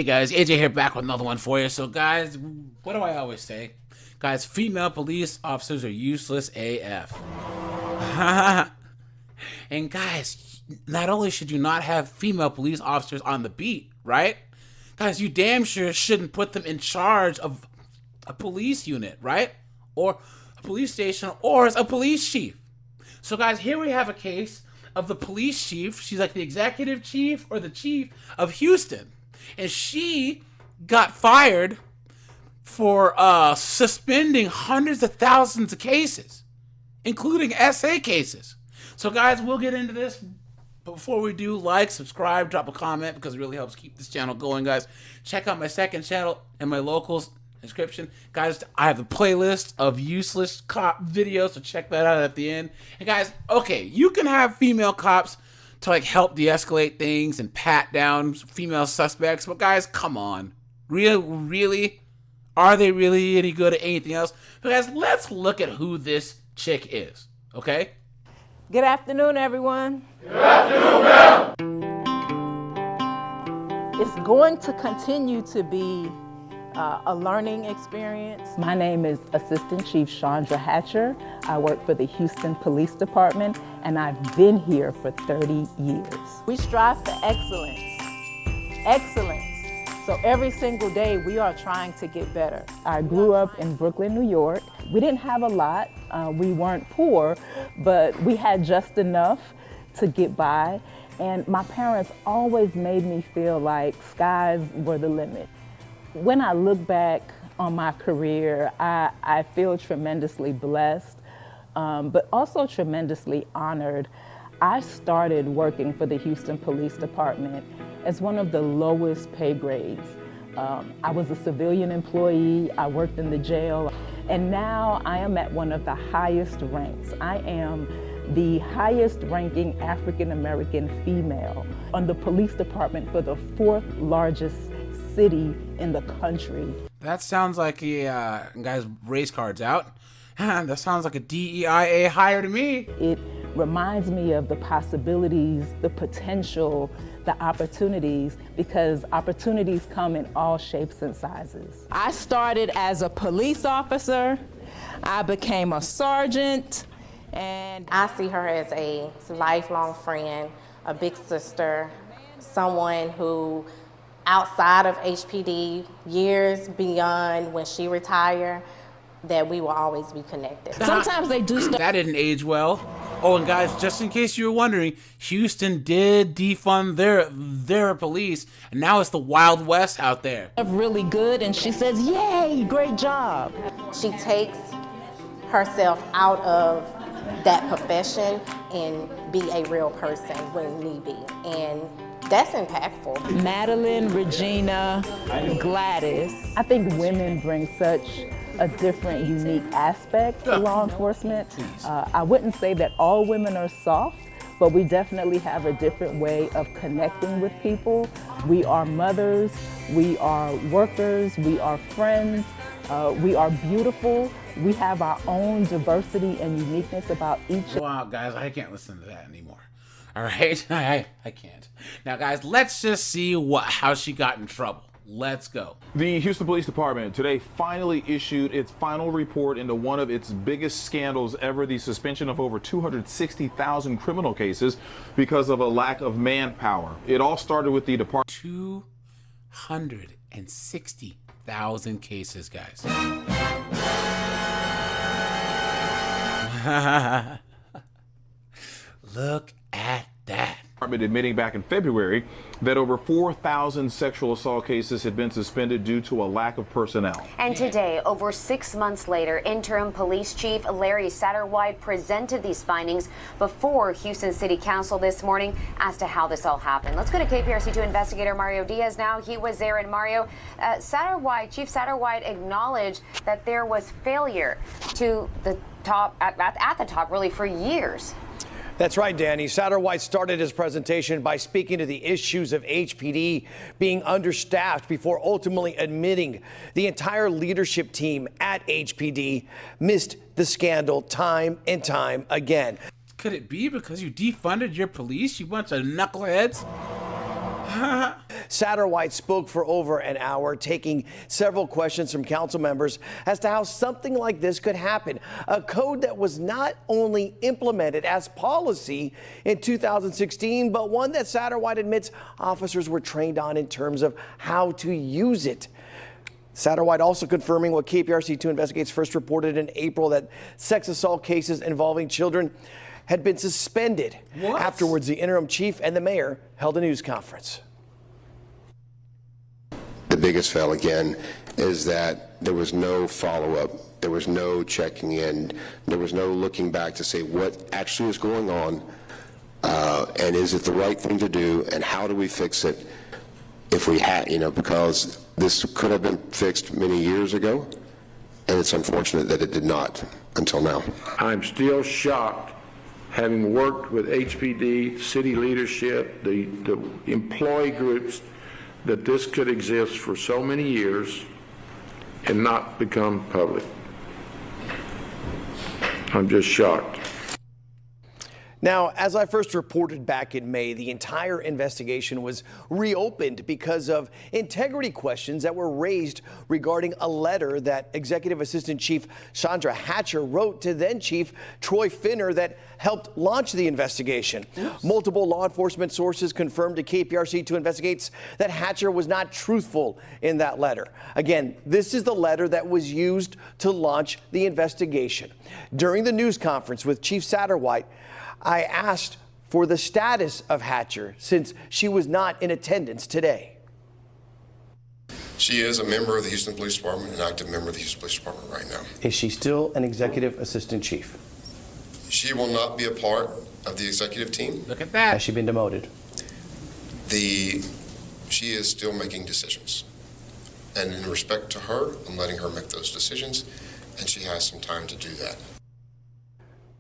Hey guys, AJ here back with another one for you. So guys, what do I always say? Guys, female police officers are useless AF. And guys, not only should you not have female police officers on the beat, right? Guys, you damn sure shouldn't put them in charge of a police unit, right? Or a police station, or as a police chief. So guys, here we have a case of the police chief. She's like the executive chief or the chief of Houston. And she got fired for suspending hundreds of thousands of cases, including SA cases. So guys, we'll get into this. But before we do, like, subscribe, drop a comment, because it really helps keep this channel going, guys. Check out my second channel and my locals description. Guys, I have a playlist of useless cop videos, so check that out at the end. And guys, okay, you can have female cops to like help de-escalate things and pat down female suspects, but guys, come on. Really? Are they really any good at anything else? But guys, let's look at who this chick is, okay? Good afternoon, everyone. Good afternoon, ma'am. It's going to continue to be a learning experience. My name is Assistant Chief Chandra Hatcher. I work for the Houston Police Department, and I've been here for 30 years. We strive for excellence. Excellence. So every single day, we are trying to get better. I grew up in Brooklyn, New York. We didn't have a lot. We weren't poor, but we had just enough to get by. And my parents always made me feel like skies were the limit. When I look back on my career, I feel tremendously blessed, but also tremendously honored. I started working for the Houston Police Department as one of the lowest pay grades. I was a civilian employee, I worked in the jail, and now I am at one of the highest ranks. I am the highest ranking African-American female on the police department for the 4th largest city in the country. That sounds like a, guys, race cards out. That sounds like a DEIA hire to me. It reminds me of the possibilities, the potential, the opportunities, because opportunities come in all shapes and sizes. I started as a police officer, I became a sergeant, and I see her as a lifelong friend, a big sister, someone who outside of HPD, years beyond when she retired, that we will always be connected. sometimes they do stuff. That didn't age well. Oh, and guys, just in case you were wondering, Houston did defund their police, and now it's the Wild West out there. Really good, and she says, yay, great job. She takes herself out of that profession and be a real person when need be. And that's impactful. Madeline, Regina, Gladys. I think women bring such a different, unique aspect to law enforcement. I wouldn't say that all women are soft, but we definitely have a different way of connecting with people. We are mothers, we are workers, we are friends, we are beautiful. We have our own diversity and uniqueness about each. Wow, guys, I can't listen to that anymore. All right, I can't. Now, guys, let's just see how she got in trouble. Let's go. The Houston Police Department today finally issued its final report into one of its biggest scandals ever, the suspension of over 260,000 criminal cases because of a lack of manpower. It all started with the department. 260,000 cases, guys. Look at that. Admitting back in February that over 4,000 sexual assault cases had been suspended due to a lack of personnel. And today, over 6 months later, interim police chief Larry Satterwhite presented these findings before Houston City Council this morning as to how this all happened. Let's go to KPRC2 investigator Mario Diaz now. He was there, and Mario, Chief Satterwhite acknowledged that there was failure to the top, at the top really for years. That's right, Danny. Satterwhite started his presentation by speaking to the issues of HPD being understaffed before ultimately admitting the entire leadership team at HPD missed the scandal time and time again. Could it be because you defunded your police, you bunch of knuckleheads? Satterwhite spoke for over an hour, taking several questions from council members as to how something like this could happen. A code that was not only implemented as policy in 2016, but one that Satterwhite admits officers were trained on in terms of how to use it. Satterwhite also confirming what KPRC2 Investigates first reported in April, that sex assault cases involving children had been suspended. What? Afterwards, the interim chief and the mayor held a news conference. The biggest fail, again, is that there was no follow-up. There was no checking in. There was no looking back to say what actually is going on, and is it the right thing to do, and how do we fix it if we had, because this could have been fixed many years ago, and it's unfortunate that it did not until now. I'm still shocked, having worked with HPD, city leadership, the employee groups, that this could exist for so many years and not become public. I'm just shocked. Now, as I first reported back in May, the entire investigation was reopened because of integrity questions that were raised regarding a letter that Executive Assistant Chief Chandra Hatcher wrote to then Chief Troy Finner that helped launch the investigation. Oops. Multiple law enforcement sources confirmed to KPRC2 Investigates that Hatcher was not truthful in that letter. Again, this is the letter that was used to launch the investigation. During the news conference with Chief Satterwhite, I asked for the status of Hatcher since she was not in attendance today. She is a member of the Houston Police Department, an active member of the Houston Police Department right now. Is she still an executive assistant chief? She will not be a part of the executive team. Look at that. Has she been demoted? She is still making decisions. And in respect to her, I'm letting her make those decisions, and she has some time to do that.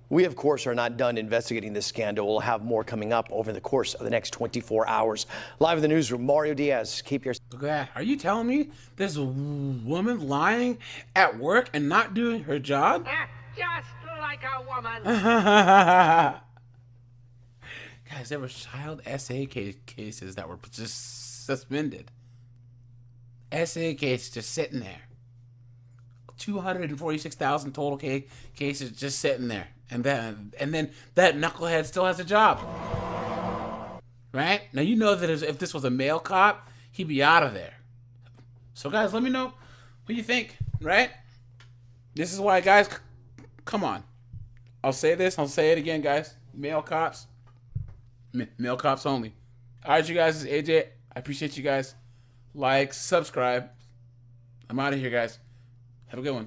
We, of course, are not done investigating this scandal. We'll have more coming up over the course of the next 24 hours. Live in the newsroom, Mario Diaz, KPRC. Look at that. Are you telling me there's a woman lying at work and not doing her job? Just like a woman. Guys, there were child SA cases that were just suspended. SA cases just sitting there. 246,000 total cases just sitting there. And then that knucklehead still has a job. Right? Now, you know that if this was a male cop, he'd be out of there. So, guys, let me know what you think, right? This is why, guys, come on. I'll say this. I'll say it again, guys. Male cops. Male cops only. All right, you guys. This is AJ. I appreciate you guys. Like, subscribe. I'm out of here, guys. Have a good one.